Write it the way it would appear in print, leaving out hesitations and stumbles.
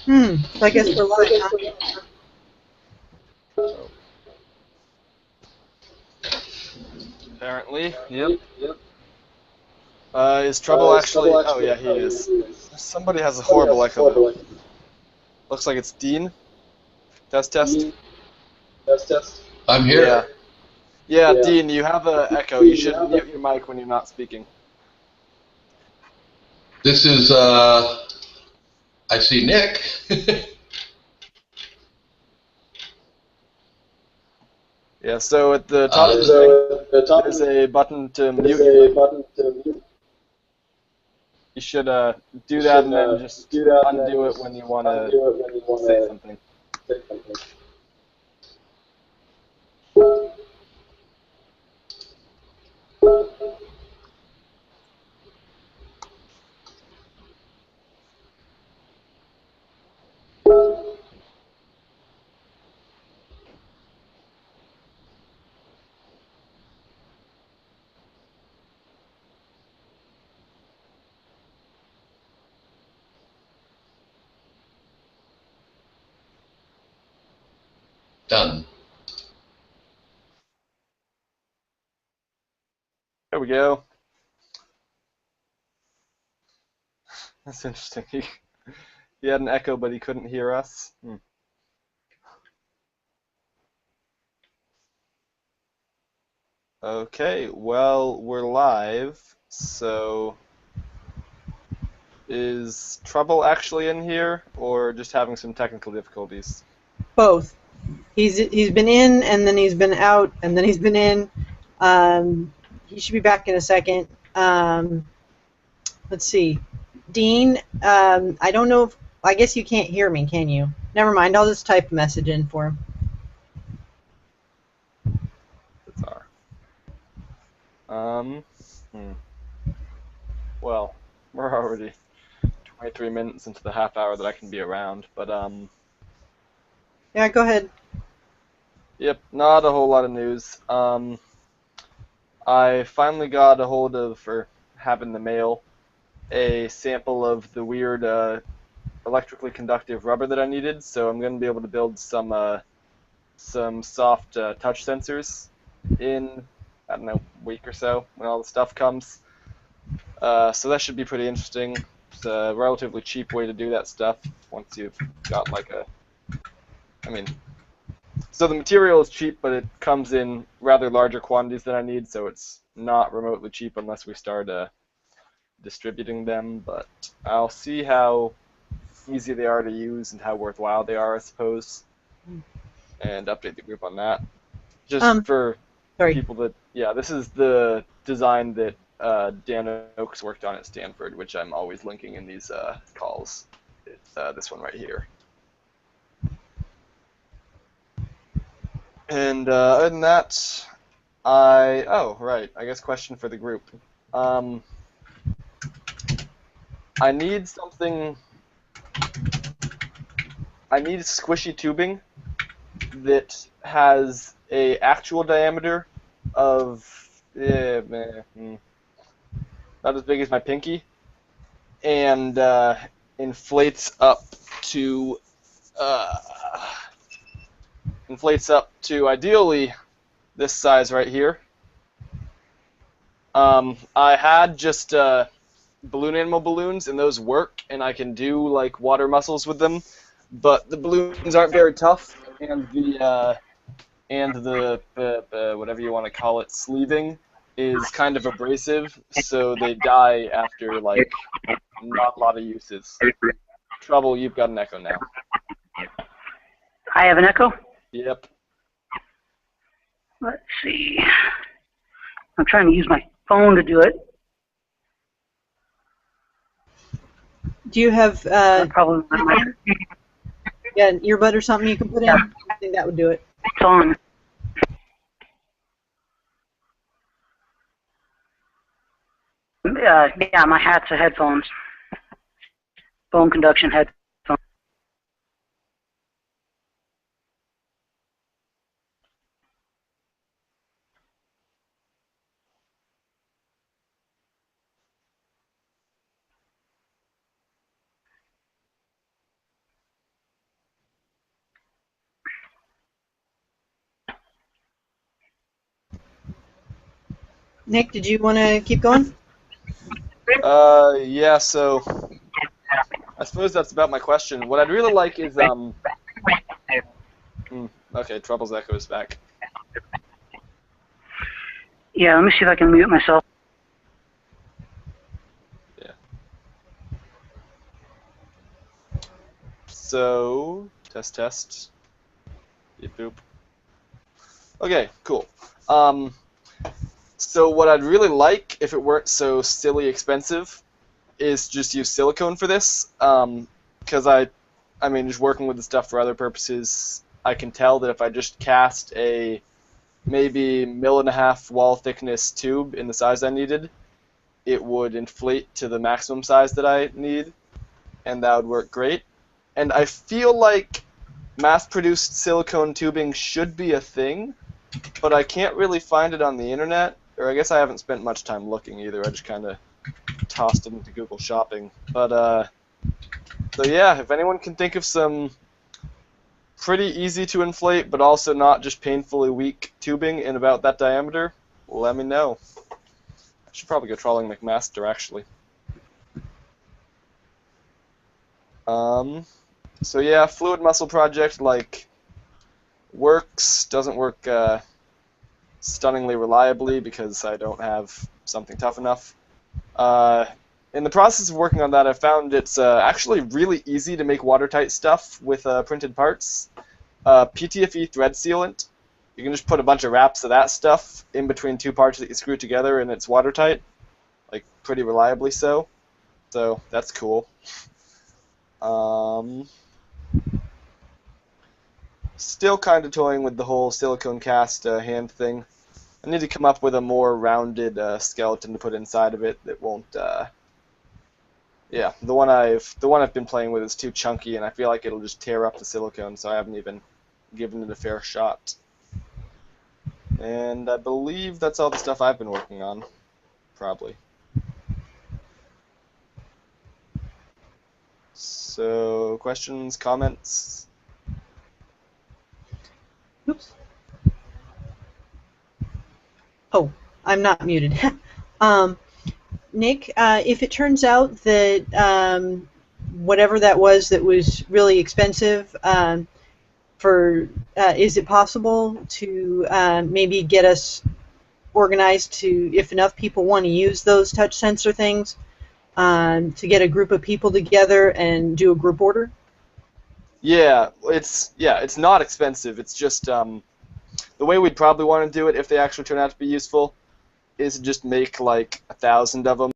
So I guess we're live, huh? Apparently, yep. Is Trouble actually? Oh yeah, he is. Somebody has a horrible echo though. Looks like it's Dean. Test, test. I'm here. Yeah, Dean, you have an echo. You should mute your mic when you're not speaking. This is, I see Nick. Yeah, so at the top of the thing, there's a button to mute your mic. You should do that and then just undo it when you want to say something. Done. There we go. That's interesting. He had an echo, but he couldn't hear us. Okay, well, we're live, so is Trouble actually in here, or just having some technical difficulties? Both. He's been in, and then he's been out, and then he's been in. He should be back in a second. Let's see. Dean, I don't know if, I guess you can't hear me, can you? Never mind, I'll just type a message in for him. Bizarre. Well, we're already 23 minutes into the half hour that I can be around, but Yeah, go ahead. Yep, not a whole lot of news. I finally got a hold of, or have in the mail, a sample of the weird electrically conductive rubber that I needed, so I'm going to be able to build some soft touch sensors in, I don't know, a week or so when all the stuff comes. So that should be pretty interesting. It's a relatively cheap way to do that stuff once you've got like a, I mean, so the material is cheap, but it comes in rather larger quantities than I need, so it's not remotely cheap unless we start distributing them, but I'll see how easy they are to use and how worthwhile they are, I suppose, and update the group on that. Just for people that, yeah, this is the design that Dan Oakes worked on at Stanford, which I'm always linking in these calls. It's this one right here. And other than that, oh, right, I guess question for the group. I need something, I need squishy tubing that has a actual diameter of not as big as my pinky, and inflates up to ideally this size right here. I had just balloon animal balloons, and those work, and I can do like water muscles with them, but the balloons aren't very tough, and the whatever you want to call it, sleeving is kind of abrasive, so they die after like not a lot of uses. Trouble, you've got an echo now. I have an echo? Yep. Let's see. I'm trying to use my phone to do it. Do you have probably yeah, an earbud or something you can put in? I think that would do it. It's on. Yeah, my hat's a headphones. Phone conduction headphones. Nick, did you want to keep going? Yeah, so I suppose that's about my question. What I'd really like is, okay, Trouble's Echo is back. Yeah, let me see if I can mute myself. Yeah. So, test. Beep boop. Okay, cool. So what I'd really like, if it weren't so silly expensive, is just use silicone for this. Because I mean, just working with the stuff for other purposes, I can tell that if I just cast a maybe 1.5 mm wall thickness tube in the size I needed, it would inflate to the maximum size that I need, and that would work great. And I feel like mass-produced silicone tubing should be a thing, but I can't really find it on the internet, or I guess I haven't spent much time looking either. I just kind of tossed it into Google Shopping. But, so yeah, if anyone can think of some pretty easy to inflate, but also not just painfully weak tubing in about that diameter, let me know. I should probably go trawling McMaster, actually. So yeah, fluid muscle project, like, works, doesn't work stunningly reliably because I don't have something tough enough. In the process of working on that, I found it's actually really easy to make watertight stuff with printed parts. PTFE thread sealant, you can just put a bunch of wraps of that stuff in between two parts that you screw together and it's watertight, like pretty reliably so. So that's cool. Still kind of toying with the whole silicone cast hand thing. I need to come up with a more rounded skeleton to put inside of it that won't. Yeah, the one I've been playing with is too chunky, and I feel like it'll just tear up the silicone. So I haven't even given it a fair shot. And I believe that's all the stuff I've been working on, probably. So, questions, comments? Oops. Oh, I'm not muted. Nick, if it turns out that whatever that was really expensive, is it possible to maybe get us organized to, if enough people want to use those touch sensor things, to get a group of people together and do a group order? Yeah, it's not expensive. It's just the way we'd probably want to do it if they actually turn out to be useful is just make like 1,000 of them.